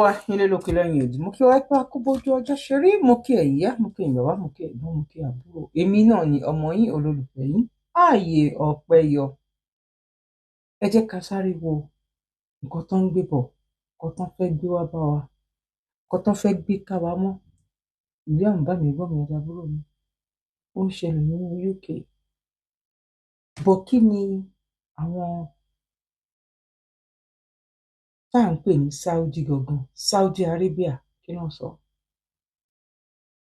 Wa nílé lókè lẹ́yìn èdè mo kí wá pé akóbójú ọjọ́ ṣe rí mo kí ẹ̀yà mo kí ìyàwó mo kí ẹ̀gbọ́n mo kí àbúrò èmi náà ni ọmọ yín olólùfẹ́ yín ààyè ọ̀pẹ yọ. Ẹ jẹ́ ká sáré wo nǹkan tó ń gbé bọ̀, nǹkan tó ń fẹ́ gbé wá bá wa, nǹkan tó ń fẹ́ gbé ká wa mọ́. Ìyá ń bá mi gbọ́ mi ọ̀dà àbúrò mi ó ń ṣẹlẹ̀ nínú UK. Bọ̀ kí ni àwọn tá à ń pè ní Saudi gangan, Saudi Arabia kí wọ́n sọ?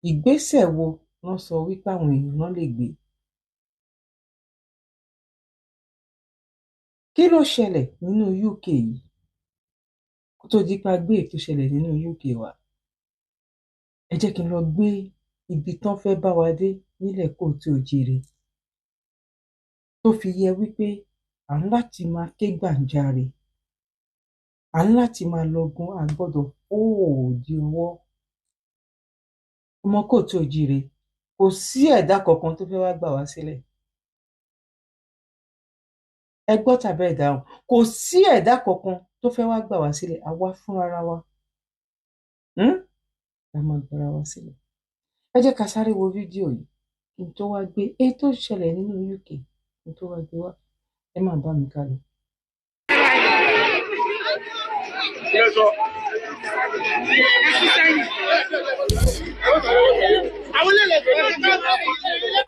Ìgbésẹ̀ wo wọ́n sọ wípé àwọn èèyàn náà lè gbé? Kí ló ṣẹlẹ̀ nínú UK yìí kó tó di pa gbé ètò ṣẹlẹ̀ nínú UK wa? Ẹ jẹ́ kí n lọ gbé ibi tán fẹ́ bá wa dé nílẹ̀ Kóòtù Òjìire tó fi yẹ wípé à ń láti máa ké gbàǹjarè, à ń láti máa lọgun, a gbọ́dọ̀ fòòdì ọwọ́. Ọmọ Kóòtù Òjìire kò sí ẹ̀dá kankan tó fẹ́ wá gbà wá sílẹ̀. Ẹ gbọ́ tàbí ẹ dáhùn, kò sí ẹ̀dá kankan tó fẹ́ wá gbà wá sílẹ̀, àwa fúnra wa la máa gbára wá sílẹ̀. Ẹ jẹ́ ká sáré wo fídíò yìí kí n tó wá gbé èyí tó ṣẹlẹ̀ nínú UK kí n tó wá gbé wá. Ẹ máa bá mi ká lọ.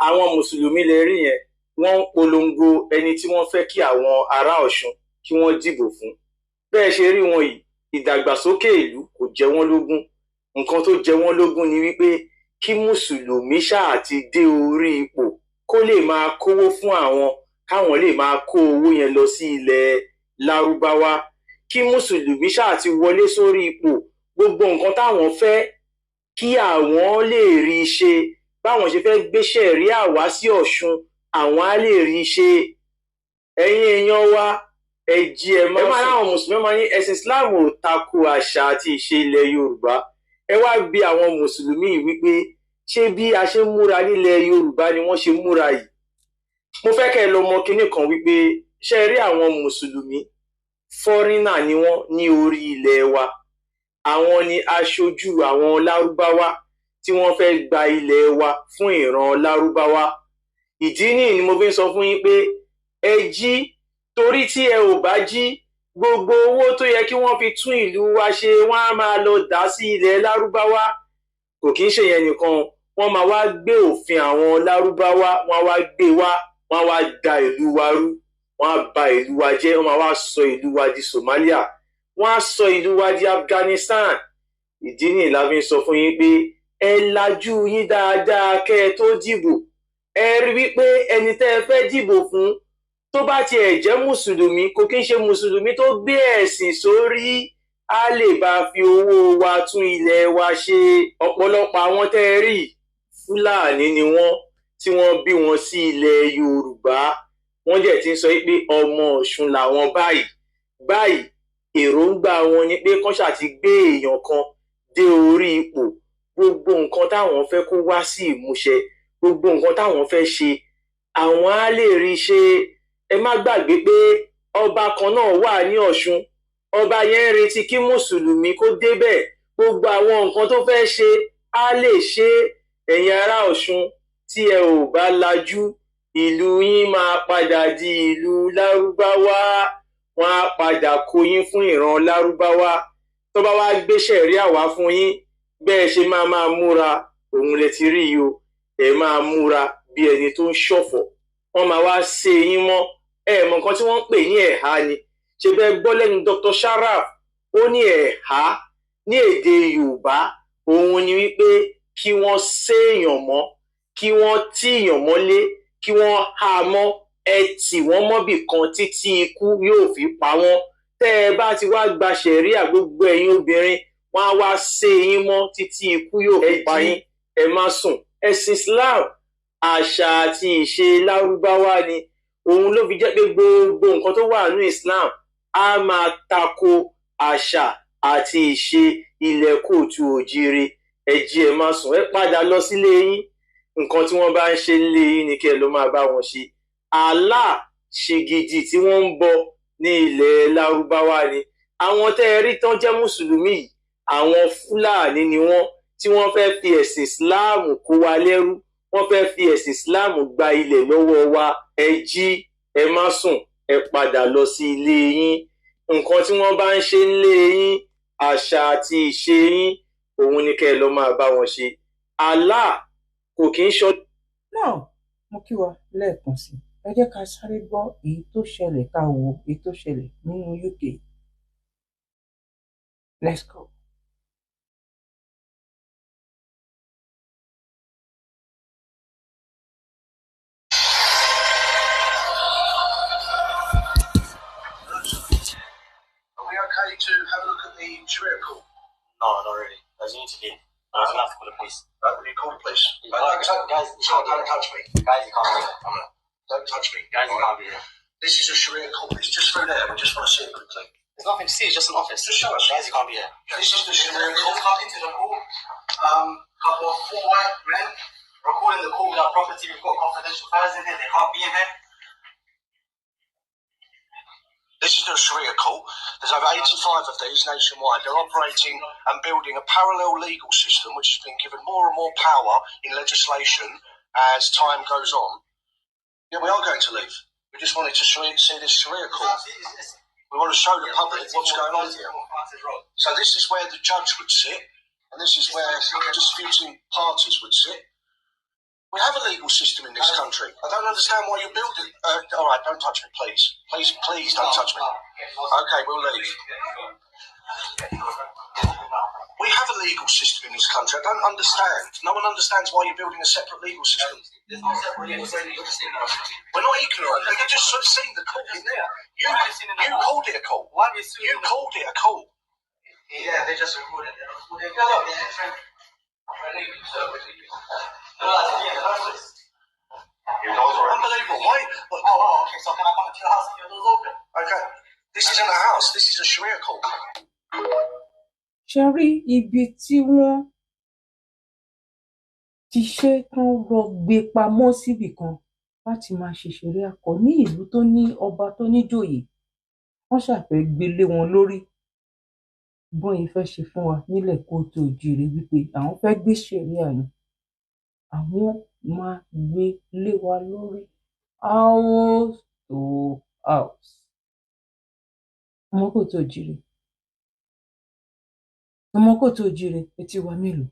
Àwọn mùsùlùmí lè rí yẹn, wọ́n ń polongo ẹni tí wọ́n fẹ́ kí àwọn ará Ọ̀ṣun kí wọ́n dìbò fún. Bẹ́ẹ̀ ṣe rí wọn yìí, ìdàgbàsókè ìlú kò jẹ wọ́n lógún. Nǹkan tó jẹ wọ́n lógún ni wípé kí mùsùlùmí ṣáà ti dé orí ipò kó lè máa kówó fún àwọn, káwọn lè máa kó owó yẹn lọ sí ilẹ̀ Lárúbáwá. Kí mùsùlùmí ṣáà ti wọlé sórí ipò, gbogbo nǹkan táwọn fẹ́ kí àwọn lè rí i ṣe, báwọn ṣe fẹ́ gbé ṣẹ̀ríà wá sí Ọ̀ṣun, àwọn á lè rí i ṣe. Ẹ̀yin èèyàn wa, ẹ jí ẹ máa láwọn mùsùlùmí máa ní ẹ̀sìn Islam ò tako àṣà àti ìṣe ilẹ̀ Yorùbá. Ẹ wá bi àwọn mùsùlùmí wípé ṣé bí a ṣe ń múra nílẹ̀ Yorùbá ni wọ́n ṣe múra yìí? Mo fẹ́ kẹ́ ẹ lọ mọ kinní kan wípé ṣé ẹ rí àwọn mùsùlùmí fọ́rínà ni wọ́n ní orí ilẹ̀ wa. Àwọn ni aṣojú àwọn Lárúbáwá tí wọ́n fẹ́ gba ilẹ̀ wa fún ìran Lárúbáwá. Ìdí nìyí ni mo fi ń sọ fún yín pé ẹ jí, torí tí ẹ ò bá jí, gbogbo owó tó yẹ kí wọ́n fi tún ìlú wa ṣe wọ́n á máa lọ dà sí ilẹ̀ Lárúbáwá. Kò kí ń ṣe yẹn nìkan, wọ́n máa wá gbé òfin àwọn Lárúbáwá, wọ́n á wá gbé wá, wọ́n á wá da ìlú wa rú, wọ́n á ba ìlú wa jẹ́, wọ́n máa wá sọ ìlú wa di Somalia, wọ́n á sọ ìlú wa di Afghanistan. Ìdí nìyí la fi ń sọ fún yín pé ẹ lajú yín dáadáa kẹ́ ẹ tó dìbò. Ẹ rí wípé ẹni tẹ́ ẹ fẹ́ dìbò fún tó bá tiẹ̀ jẹ́ mùsùlùmí, kò kí ń ṣe mùsùlùmí tó gbé ẹ̀sìn sórí, á lè bá fi owó wa tún ilẹ̀ wa ṣe. Ọ̀pọ̀lọpọ̀ àwọn tẹ́ ẹ rí Fúlàní ni wọ́n, tí wọ́n bí wọn sí ilẹ̀ Yorùbá. Wọ́n dẹ̀ ti ń sọ pé ọmọ Ọ̀ṣun làwọn báyìí. Èròǹgbà wọn ni pé kán ṣáà ti gbé èèyàn kan dé orí ipò, gbogbo nǹkan táwọn fẹ́ kó wá sí ìmúṣẹ, gbogbo nǹkan táwọn fẹ́ ṣe, àwọn á lè rí i ṣe. Ẹ má gbàgbé pé ọba kan náà wà ní Ọ̀ṣun, ọba yẹn ń retí kí mùsùlùmí kó débẹ̀, gbogbo àwọn nǹkan tó fẹ́ ṣe á lè ṣe. Ẹ̀yin ará Ọ̀ṣun, tí ẹ ò bá lajú, ìlú yín máa padà di ìlú Lárúbáwá, wọ́n á padà kó yín fún ìran Lárúbáwá. Tó bá wá gbé ṣẹ̀ríà wá fún yín, bẹ́ẹ̀ ṣe máa múra, òun lẹ ti rí yìí o. Ẹ máa múra bí ẹni tó ń ṣọ̀fọ̀, wọ́n máa wá ṣe yín mọ́. Ẹ mọ̀ nǹkan tí wọ́n ń pè ní ẹ̀há ni. Ṣé bẹ́ẹ̀ gbọ́ lẹ́nu Dr. Sharaf, ó ní ẹ̀há ní èdè Yorùbá, òun ni wípé kí wọ́n séèyàn mọ́, kí wọ́n tíyàn mọ́lé, kí wọ́n há mọ́, ẹ tì wọ́n mọ́bì kan títí ikú yóò fi pa wọ́n. Tẹ́ ẹ bá ti wá gba ṣẹ̀ríà, gbogbo ẹ̀yin obìnrin, wọ́n á wá sé yín mọ́ títí ikú yóò fi pa yín. Ẹ má sùn. Ẹ̀sìn Islam, àṣà àti ìṣe Lárúbáwá ni. Òun ló fi jẹ́ pé gbogbo nǹkan tó wà ní Islam á máa tako àṣà àti ìṣe ilẹ̀ Kóòtù Òjìire. Ẹ jí ẹ má sùn, ẹ padà lọ sílé yín. Nǹkan tí wọ́n bá ń ṣe nílé yín ni kí ẹ lọ máa bá wọn ṣe. Allah ṣìgìdì tí wọ́n ń bọ ní ilẹ̀ Lárúbáwá ni. Àwọn tẹ́ ẹ rí tán jẹ́ mùsùlùmí yìí, àwọn Fúlàní ni wọ́n tí wọ́n fẹ́ fi ẹ̀sìn Islam kó wa lẹ́rú, wọ́n fẹ́ fi ẹ̀sìn Islam gba ilẹ̀ lọ́wọ́ wa. Ẹ jí, ẹ má sùn, ẹ padà lọ sí ilé yín. Nǹkan tí wọ́n bá ń ṣe nílé yín, àṣà àti ìṣe yín, òun ni kẹ́ ẹ lọ máa bá wọn ṣe. Allah kò kí ń ṣọ́. náà mo kí wa lẹ́ẹ̀kan sí ẹ jẹ́ ká sáré gbọ́ èyí tó ṣẹlẹ̀, ká wo èyí tó ṣẹlẹ̀ nínú UK. Let's go. Okay to have a look at the Sharia court? No, not really. Because you need to leave. I'm going to have to call the police. Right, will you call the police? Guys, Don't touch me. Guys, you can't be here. Don't touch me. Guys, you can't be here. This is a Sharia court. It's just through there. We just want to see it quickly. There's nothing to see. It's just an office. Just show us. Guys, you can't be here. This is the Sharia Just court. come into the court. Couple of 4 white men recording the court without property. We've got confidential files in here. They can't be in here. This is the Sharia court. There's over 85 of these nationwide. They're operating and building a parallel legal system which has been given more and more power in legislation as time goes on. Yeah, we are going to leave. We just wanted to see this Sharia court. We want to show the public what's going on here. So this is where the judge would sit, and this is where disputing parties would sit. We have a legal system in this country. I don't understand why you're building. All right, don't touch me, please. Please don't touch me. Okay, we'll leave. We have a legal system in this country. I don't understand. No one understands why you're building a separate legal system. There's no separate legal system. We're not ignorant. They can just sort of see the court in there. You called it a court. You called it a court. Yeah, they just recorded it. Unbelievable. Why? Okay, so can I come into your house and your door's open? Okay. This isn't a house. This is a Sharia court. ṣe rí ibi tí wọ́n ti ṣe tán lọ gbé pamọ́ síbì kan láti máa ṣe ṣẹ̀ríà kọ́ ní ìlú tó ní ọba tó níjòyè, wọ́n ṣàfẹ́ gbélé wọn lórí. bọ́n yìí fẹ́ ṣe fún wa nílẹ̀ kóòtù òjíire wípé àwọn fẹ́ gbé ṣẹ̀ríà ni àwọn máa gbé lé wa lórí house to house. ọmọ kóòtù òjíire, ọmọ kóòtù òjíire, etí wa mélòó?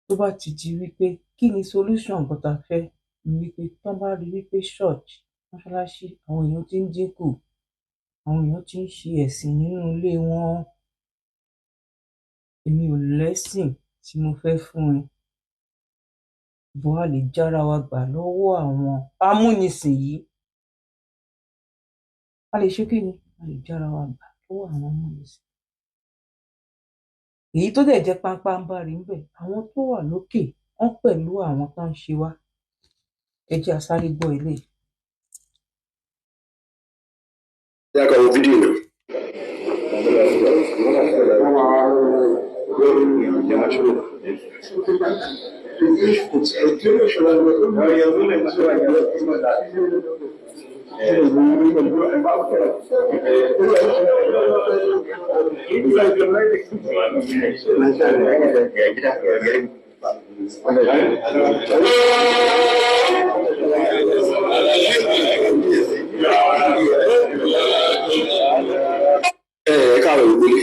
tó bá ti di wípé kí ni solution nǹkan tá a fẹ́ ni wípé tán bá rí wípé church mọ́ṣáláṣí àwọn èèyàn ti ń dínkù, àwọn èèyàn ti ń ṣe ẹ̀sìn nínú ilé wọn. èmi ò lẹ́sìn tí mo fẹ́ fún ẹ, bó a lè jára wa gbà lọ́wọ́ àwọn amúnisìn yìí. a lè ṣe kí ni? a lè jára wa gbà lọ́wọ́ àwọn amúnisìn. èyí tó dẹ̀ jẹ́ páńpáńbárì ńbẹ̀, àwọn tó wà lókè wọ́n pẹ̀lú àwọn tó ń ṣe wá. ẹ jẹ́ a sáré gbọ́ eléyìí. Ya kawo bidiyo ne. Káàrọ̀ ìgbélé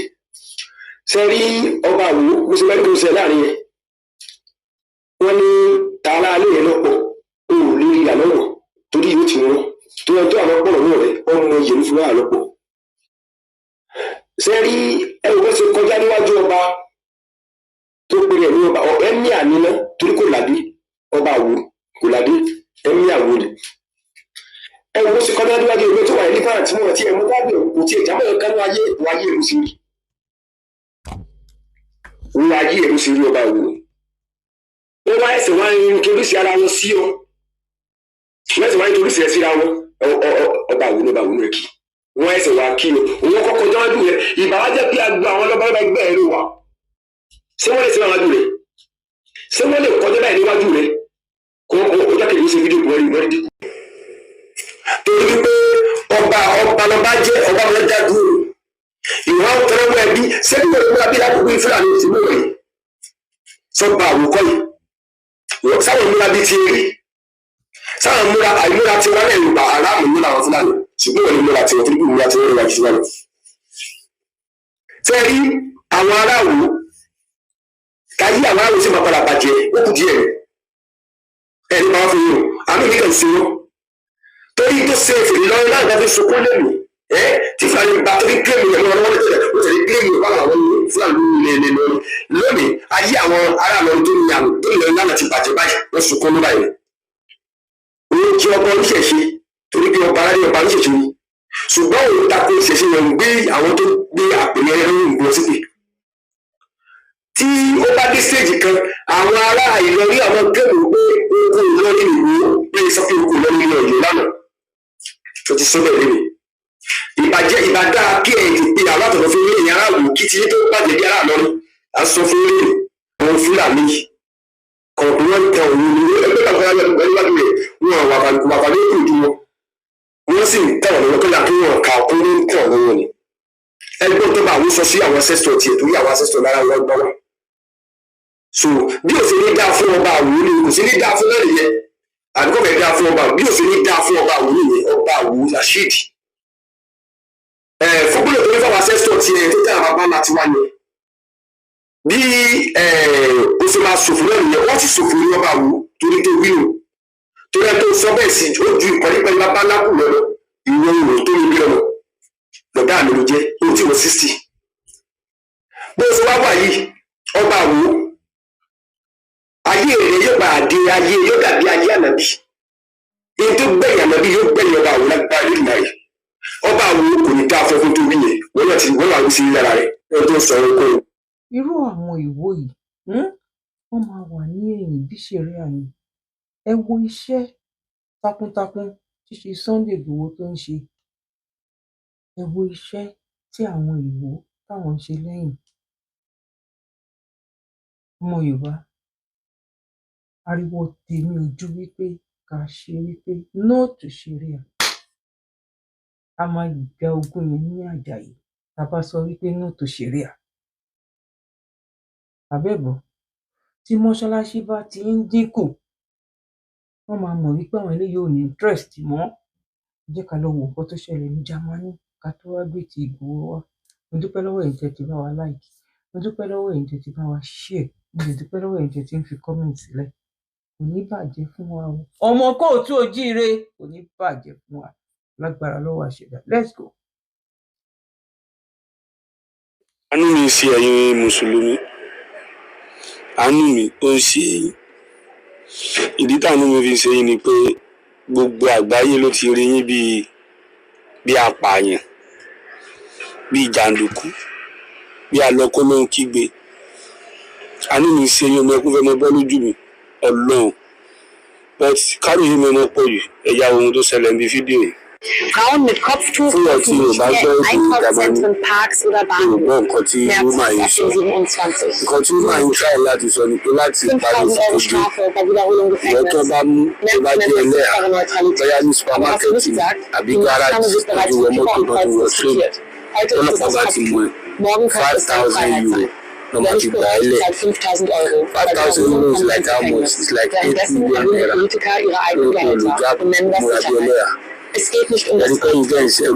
ṣe rí ọba àwò bó ṣe mẹ́rin tó ṣe láàrin yẹn, wọ́n ní tààrà alẹ́ yẹn lọ́pọ̀ o ò lè rí ìyàlọ́wọ̀ torí yóò ti wọ́n tó yẹ tó àwọn ọgbọ́n náà rẹ̀ ọmọ yẹn fún wa lọ́pọ̀. ṣe rí ẹ̀rù bó ṣe kọjá níwájú ọba tó pèrè ní ọba ẹ̀mí àníná torí kò ládé, ọba àwò kò ládé, ẹ̀mí àwò ni. ẹ̀rù bó ṣe kọjá níwájú ìwé tó wà ní nípa àti wọn ti ẹ̀mú tábìlì kò tiẹ̀ jámọ́ ẹ̀ka ní ayé wáyé ẹ̀rù sí rí. wọ́n ayé ẹ̀rù sí rí ọba àwò. wọ́n wá ẹ̀sẹ̀ wá ń torísì ara wọn sí ọ. wọ́n ẹ̀sẹ̀ wá ń torísì ẹ̀ síra wọn ọba àwò ní ọba àwò ní ẹ̀kí. wọ́n ẹ̀sẹ̀ wá kí ni òun kọ́kọ́ jáwájú rẹ̀ ìbá wá jẹ́ pé agbo àwọn ọlọ́ba ẹgbẹ́ ẹ̀ ló wà. ṣé wọ́n lè ṣe wájú rẹ̀? ṣé wọ́n lè kọjá báyìí níwájú rẹ̀? kó ọjọ́ kejì ó ṣe fídíò buhari wọ́n dínkù. torí pé ọba lọba jẹ́ ọba lọ́jà dúró ìwọ́n tẹ́lẹ̀ wọ ẹbí sẹ́bí wọ́n múra bí lákòókò Fúlàní ti mú wọ̀nyí sọ́gbà àwòkọ́ yìí sáwọn múra bí ti rí sáwọn múra àìmúra tí wọ́n lẹ́yìn bá aráàlú múra àwọn Fúlàní ṣùgbọ́n wọ́n ní múra tí wọ́n tó múra tí wọ́n rẹ̀ wájú sí tẹ́rí àwọn aráàlú káyé àwọn aráàlú sì máa padà bàjẹ́ ó kù díẹ̀ ẹni máa fi yàn àmì mi kàn sí wọn torí tó ṣe fèrè lọ́wọ́ láì bá fi sunkún lẹ́nu tí Fúlàní bá torí kílèmù yẹn lọ́wọ́ lọ́wọ́ ó tẹ̀lé kílèmù bá àwọn Fúlàní lè lọ lónìí ayé àwọn aráàlú tó ní àrùn tó lè lánàá ti bàjẹ́ báyìí wọ́n sunkún ní báyìí òun jẹ́ ọba oníṣẹ̀ṣe torí pé ọba aládé ọba oníṣẹ̀ṣe ni ṣùgbọ́n òun tako ìṣẹ̀ṣe yẹn gbé àwọn tó gbé àpèyẹ ẹ̀rọ ìgbọ́ sípè tí ó bá dé stéèjì kan àwọn ará Ìlọrí àwọn gẹ́gẹ́ pé oko Ìlọrí ìwò pé sọ pé oko Ìlọrí ní Ọ̀yọ́ lánàá tó ti sọ bẹ́ẹ̀ lé mi ìbàjẹ́ ìbàdá kí ẹ̀ ti pe àwọn àtọ̀nà fún ilé aráàlú kí ti tó bàjẹ́ bí aráàlú a sọ fún ilé àwọn Fúlàní kọ̀ọ̀kan wọn kan òun ní ẹgbẹ́ kan fún ẹgbẹ́ rẹ̀ wọn wà fàlẹ́ ìkòjú wọn wọ́n sì ń tẹ̀ wọ́n lọ́wọ́ kọ́lá kí wọ́n kà ó ní tẹ̀ wọ́n lọ́wọ́ ni ẹgbẹ́ tó bá àwọn sọ sí àwọn ancestor tiẹ̀ torí àwọn ancestor lára wọn gbọ́ wá so bí o ṣe ní dáa fún ọba àwòrán ni kò sí ní dáa fún lẹ́rìí yẹn àdúgbò bẹ̀ dáa fún ọba bí o ṣe ní dáa fún ọba àwòrán yẹn ọba àwòrán Rasheed fúnbúlẹ̀ tó ní fáwọn ancestor tiẹ̀ tó tẹ̀ àwọn bàbá láti wá yẹn bí o ṣe máa ṣòfò lẹ́rìí yẹn wọ́n ti ṣòfò ní ọba àwòrán torí tó wí nù torí ẹ tó sọ bẹ́ẹ̀ sí ó ju ìkọ́lé pẹ̀lú bàbá lápò lọ́dọ̀ ìwọ ìwò tó ní bílíọ̀nù lọ́dọ̀ àmì ló jẹ́ ohun tí wọ́n 60 bó ṣe wá wà yìí ọba àwòrán ayé rẹ yóò bá àdé ayé yóò dàbí ayé ànábì èyí tó gbẹ̀yìn ànábì yóò gbẹ̀yìn ọba àwòrán lágbára nínú ayé ọba àwòrán kò ní dáa fún tó wíyẹn wọ́n náà ti wọ́n wà wí sí lára rẹ̀ ẹ̀ tó sọ ọ́ kó. irú àwọn ìwò yìí wọ́n máa wà ní ẹ̀yìn bí ṣeré àyìn ẹ wo iṣẹ́ takuntakun tí ṣe Sunday Igboho tó ń ṣe ẹ wo iṣẹ́ tí àwọn ìwò táwọn ń ṣe lẹ́yìn ọmọ Yorùbá ariwo tèmi ojú wípé ká ṣe wípé no to Sharia a máa gba ogún yẹn ní Àjàyí tá a bá sọ wípé no to Sharia àbẹ́bọ̀ tí mọ́ṣáláṣí bá ti ń dínkù wọ́n máa mọ̀ wípé àwọn eléyìí ò ní interest mọ́ jẹ́ ká lọ wo nǹkan tó ṣẹlẹ̀ ní Jámánì ká tó wá gbé ti Ìgbòho wá mo dúpẹ́ lọ́wọ́ ẹ̀yin tẹ́ ti bá wa like mo dúpẹ́ lọ́wọ́ ẹ̀yin tẹ́ ti bá wa share mo sì dúpẹ́ lọ́wọ́ ẹ̀yin tẹ́ ti ń fi comment sílẹ̀ kò ní bàjẹ́ fún wa o ọmọ kóòtù òjíire kò ní bàjẹ́ fún wa lágbára lọ́wọ́ àṣẹdá let's go. àánú mi ṣe ẹ̀yin mùsùlùmí àánú mi ó ń ṣe ẹ̀yin ìdí táàánú mi fi ṣe yín ni pé gbogbo àgbáyé ló ti rí yín bí apààyàn bí jàǹdùkú bí alọ́kọ́ ló ń kígbe àánú mi ṣe yín ọmọ ẹkún fẹ́ mọ bọ́ lójú mi Ọlọ́run but káròyìn mi ọmọ pọ̀ jù ẹ̀yà ohun tó ṣẹlẹ̀ ní fídíò yìí. Frauen mit Kopftuch dürfen nicht mehr in Einkaufszentren, Parks oder Bahnhöfen. März 2027. 5.000 € Strafe bei Wiederholung Gefängnis. März nennt es sichere Neutralität. Aber was er nicht sagt, die Maßnahme wird bereits mit Überkreuz diskutiert. Heute ist es das Kopftuch. Morgen könnte es dann Freiheit sein. Wer nicht bereit, zahlt 5.000 €. Bei Wiederholung kommt ins Gefängnis. Währenddessen erhöhen Politiker ihre eigenen Gehälter und nennen das Sicherheit. Es geht nicht um das Geld. Es geht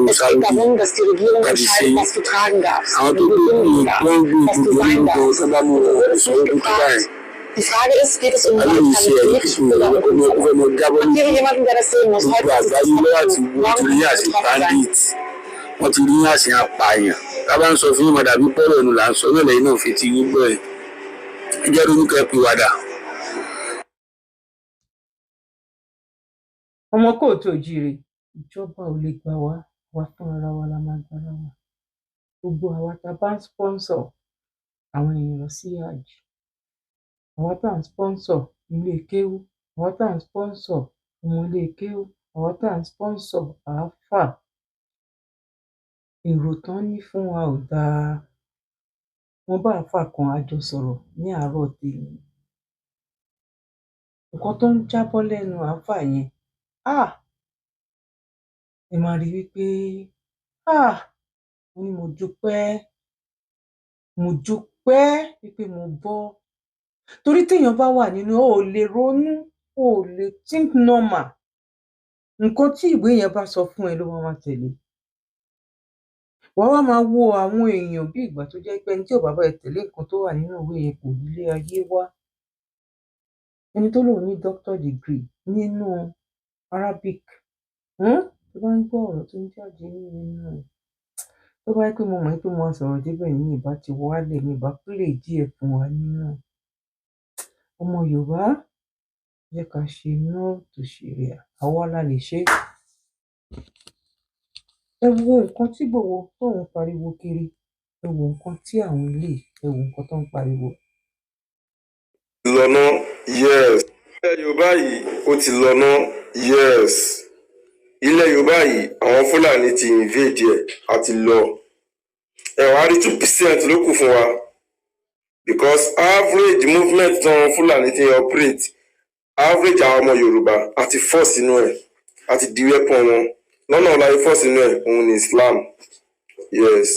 darum, dass die Regierung entscheidet, was du tragen darfst, was du bringen darfst, was du sein darfst. Du wurdest nicht gefragt. Die Frage ist, geht es um Neutralität oder um Umfang? Habt ihr jemanden, der das sehen muss? Heute ist es das Kopftuch. Morgen kann es betroffen sein. wọ́n ti rí àṣẹ apààyàn tábà ń sọ fún ìmọ̀ dàbí pọ́lọ̀ ẹnu là ń sọ yóò lẹ́yìn náà fi ti gbogbo ẹ̀ ẹ jẹ́ ronúkẹ́ pìwàdà. ọmọ kóòtù òjíire ìjọba ò lè gbà wá wá fún ara wa la máa gbára wa gbogbo àwa tá a bá ń sponsor àwọn èèyàn lọ sí hajj àwa tá à ń sponsor ilé kéwú àwa tá à ń sponsor ọmọ ilé kéwú àwa tá à ń sponsor àáfà èrò tán ní fún wa ò dáa wọn bá àáfà kan àjọ sọ̀rọ̀ ní àárọ̀ tèmi nǹkan tó ń jábọ́ lẹ́nu àáfà yẹn ẹ máa rí wípé mo ní mo dúpẹ́ wípé mo bọ́ torí téèyàn bá wà nínú ò lè ronú ò lè think normal nǹkan tí ìwé yẹn bá sọ fún ẹ ló máa tẹ̀lé wàá wá máa wo àwọn èèyàn bí ìgbà tó jẹ́ pé ẹni tí ò bá bá ẹ tẹ̀lé nǹkan tó wà nínú ìwé yẹn kò nílé ayé wá ẹni tó lòun ní doctor degree nínú Arabic tó bá ń gbọ́ ọ̀rọ̀ tó ń jáde nínú tó bá yẹ pé mo mọ̀ pé mo sọ̀rọ̀ débẹ̀ ní ìbá ti wálẹ̀ ní ìbá pílè díẹ̀ fún wa nínú ọmọ Yorùbá jẹ́ ká ṣe no to Sharia àwa la lè ṣe ẹ wo nǹkan tí gbogbo tó ń pariwo kiri ẹ wo nǹkan tí àwọn ilé ẹ wo nǹkan tó ń pariwo. lọ́nà yes ilẹ̀ Yorùbá yìí ó ti lọ́nà yes ilẹ̀ Yorùbá yìí àwọn Fúlàní ti invade ẹ̀ àti lọ ẹ̀wọ̀n á rí 2% ló kù fún wa because average movement tán Fúlàní ti operate average àwọn ọmọ Yorùbá àti force sínú ẹ̀ àti di weapon wọn lọ́nà ọ̀la force sínú ẹ̀ òun ni Islam yes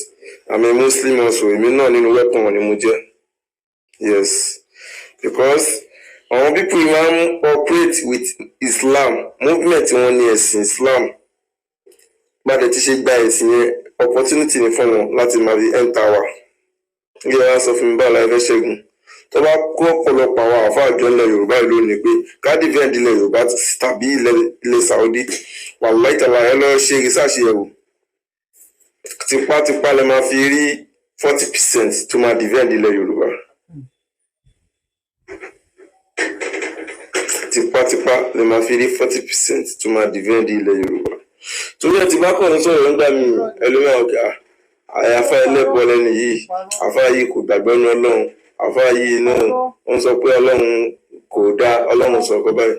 I'm a Muslim also èmi náà nínú weapon wọn ni mo jẹ́ yes because àwọn people máa ń operate with Islam movement wọn ni ẹ̀sìn Islam gbàdé tí ṣe gba ẹ̀sìn yẹn opportunity ni fún wọn láti máa fi enter wa ilé wa sọ fún mi báwo la fẹ́ ṣẹ́gun tó bá kó ọ̀pọ̀lọpọ̀ àwọn àfáà jọ ilẹ̀ Yorùbá yìí lónìí pé kádìfẹ́ǹd ilẹ̀ Yorùbá tàbí ilẹ̀ Saudi wàláhì tàlá ẹ lọ́ọ́ ṣe research yẹ̀wò tipátipá lè máa fi rí 40% tó máa defend ilẹ̀ Yorùbá tipátipá lè máa fi rí 40% tó máa defend ilẹ̀ Yorùbá torí ẹ ti bá kàn ní sọ̀rọ̀ nígbà míì ẹlòmíràn ọ̀gá àyàfá ẹlẹ́bọ lẹ́nu yìí àfá yìí kò gbàgbọ́ ní Ọlọ́run àfá yìí náà wọ́n sọ pé Ọlọ́run kò dá Ọlọ́run sọ pé báyìí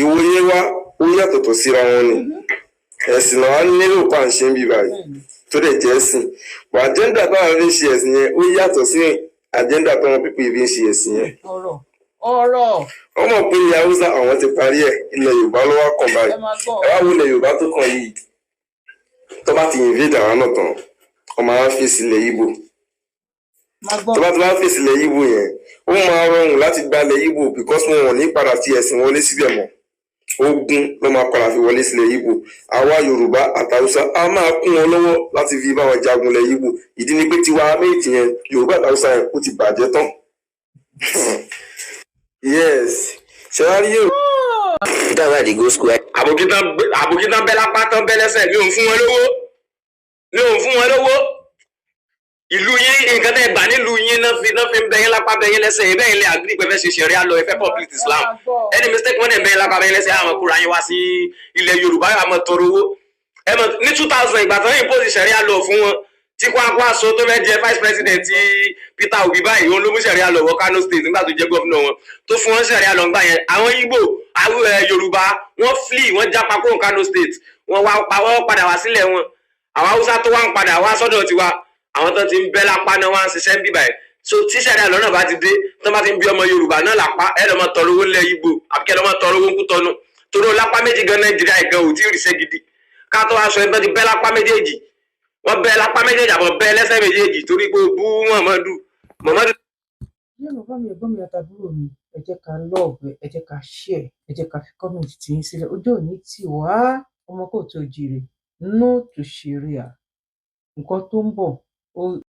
ìwòye wa ó yàtọ̀tọ̀ síra wọn ni ẹ̀sìn náà nílò pàǹṣẹ́ ń bí báyìí tó dẹ̀ jẹ́ ẹ̀sìn wà àjẹ́ndà táwọn fi ń ṣe ẹ̀sìn yẹn ó yàtọ̀ sí àjẹ́ndà táwọn pípé fi ń ṣe ẹ̀sìn yẹn. ọmọ pé ilẹ̀ Haúsá àwọn ti parí ẹ̀ ilẹ̀ Yorùbá ló wá kàn báyìí ẹ wá wo ilẹ̀ Yorùbá tó kàn yìí tó bá ti invade àwọn náà tán ọmọ àwọn fèsì ilẹ̀ Ìgbò tó bá ti wá fèsì ilẹ̀ Ìgbò yẹn ó máa rọrùn láti gba ilẹ̀ Ìgbò because wọn ò ní padà fi ẹ̀sìn wọlé síbẹ̀ mọ́ ogun ló máa padà fi wọlé sílẹ̀ Ìgbò àwa Yorùbá àtàwùsá a máa kún wọn lọ́wọ́ láti fi bá wọn jagun ilẹ̀ Ìgbò ìdí ni pé tiwa méjì yẹn Yorùbá àtàwùsá yẹn ó ti bàjẹ́ tán yes ṣe wá rí yóò. dáwà di go school. àbòkítán bẹ́ lápá tán bẹ́ lẹ́sẹ̀ mi ò ń fún wọn lówó ìlú yín nǹkan tẹ́ gbà nílùú yín náà fi ń bẹ yín lápá bẹ yín lẹ́sẹ̀ ẹ̀ bẹ́ẹ̀ ilé àgbẹ̀ pẹ̀fẹ́ ṣe ṣẹ̀rí àlọ́ ẹ̀fẹ́ public Islam any mistake wọ́n dẹ̀ bẹ yín lápá bẹ yín lẹ́sẹ̀ àwọn kúrò ayé wá sí ilẹ̀ Yorùbá àmọ́ tọrọ owó ní 2000 ìgbà tán yìí pòsì ṣẹ̀rí àlọ́ fún wọn tí Kwankwaso tó fẹ́ jẹ vice president ti Peter Obi báyìí òun ló mú ṣẹ̀rí àlọ́ wọ Kano state nígbà tó jẹ́ gómìnà wọn tó fún wọn ṣẹ̀rí àlọ́ ńgbà yẹn àwọn Igbo Yorùbá wọ́n flee wọ́n jápa kúrò Kano state wọ́n padà wá sílẹ̀ wọn àwọn Haúsá tó wá ń padà wá sọ́dọ̀ tiwa àwọn tó ti ń bẹ́ lápá náà wá ń ṣiṣẹ́ ń bíbà ẹ̀ so tí ṣẹ̀rí àlọ́ náà bá ti dé tó bá ti ń bí ọmọ Yorùbá náà lápá ẹ̀ lọ́mọ tọrọ owó ńlẹ̀ Igbo àbíkẹ́ lọ́mọ tọrọ owó ń kú tọnu torí lápá méjì gan Nàìjíríà ìgan ò tí ì ríṣẹ́ gidi ká tó wá sọ ẹ̀ tó ti bẹ́ lápá méjèèjì wọ́n bẹ́ lápá méjèèjì àbọ̀ bẹ́ lẹ́sẹ̀ méjèèjì torí pé bú Muhammadu. Yorùbá mi ẹ̀gbọ́n mi àtàbúrò mi ẹ jẹ́ ká love ẹ jẹ́ ká share ẹ jẹ́ ká fi comment tì yín sílẹ̀ ojú òní tì wá ọmọ kò tó jire no to Sharia nǹkan tó ń bọ̀